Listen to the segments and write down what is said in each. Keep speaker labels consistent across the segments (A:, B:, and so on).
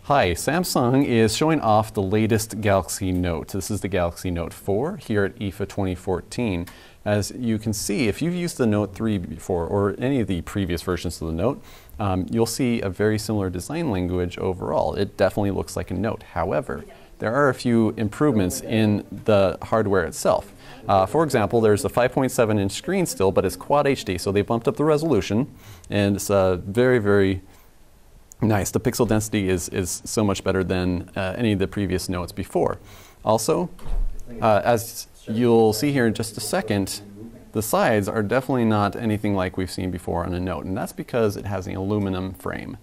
A: Hi, Samsung is showing off the latest Galaxy Note. This is the Galaxy Note 4 here at IFA 2014. As you can see, if you've used the Note 3 before or any of the previous versions of the Note, you'll see a very similar design language overall. It definitely looks like a Note. However, there are a few improvements in the hardware itself. For example, there's a 5.7-inch screen still, but it's Quad HD, so they bumped up the resolution, and it's very, very nice. The pixel density is so much better than any of the previous Notes before. Also, as you'll see here in just a second, the sides are definitely not anything like we've seen before on a Note, and that's because it has an aluminum frame.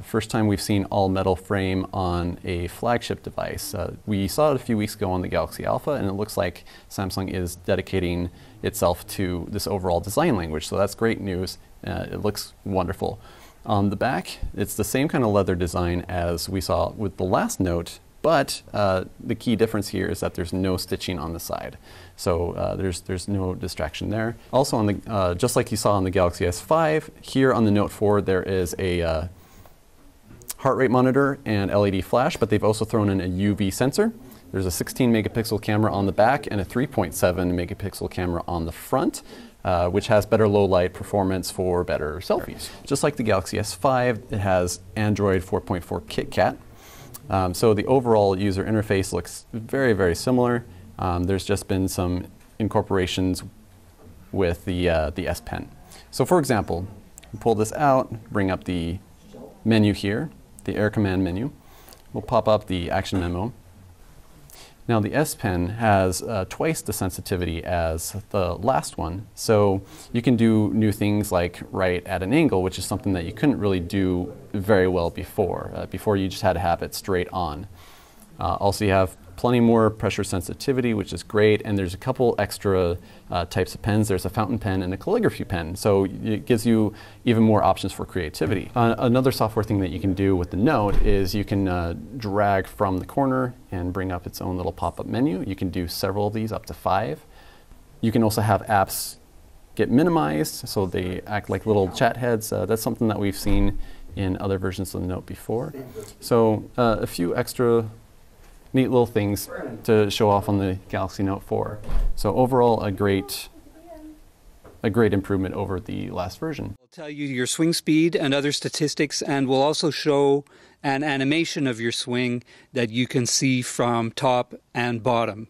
A: First time we've seen all metal frame on a flagship device. We saw it a few weeks ago on the Galaxy Alpha, and it looks like Samsung is dedicating itself to this overall design language, so that's great news. It looks wonderful. On the back, it's the same kind of leather design as we saw with the last Note, but the key difference here is that there's no stitching on the side. So there's no distraction there. Also, on the, just like you saw on the Galaxy S5, here on the Note 4 there is a heart rate monitor and LED flash, but they've also thrown in a UV sensor. There's a 16 megapixel camera on the back and a 3.7 megapixel camera on the front, which has better low light performance for better selfies. Just like the Galaxy S5, it has Android 4.4 KitKat. So the overall user interface looks very, very similar. There's just been some incorporations with the S Pen. So for example, pull this out, bring up the menu here, the Air Command menu. We'll pop up the action memo. Now the S Pen has twice the sensitivity as the last one, so you can do new things like write at an angle, which is something that you couldn't really do very well before. Before you just had to have it straight on. Also you have plenty more pressure sensitivity, which is great, and there's a couple extra types of pens. There's a fountain pen and a calligraphy pen, so it gives you even more options for creativity. Another software thing that you can do with the Note is you can drag from the corner and bring up its own little pop-up menu. You can do several of these, up to 5. You can also have apps get minimized, so they act like little chat heads. That's something that we've seen in other versions of the Note before. So a few extra neat little things to show off on the Galaxy Note 4. So overall, a great improvement over the last version.
B: We'll tell you your swing speed and other statistics, and we'll also show an animation of your swing that you can see from top and bottom.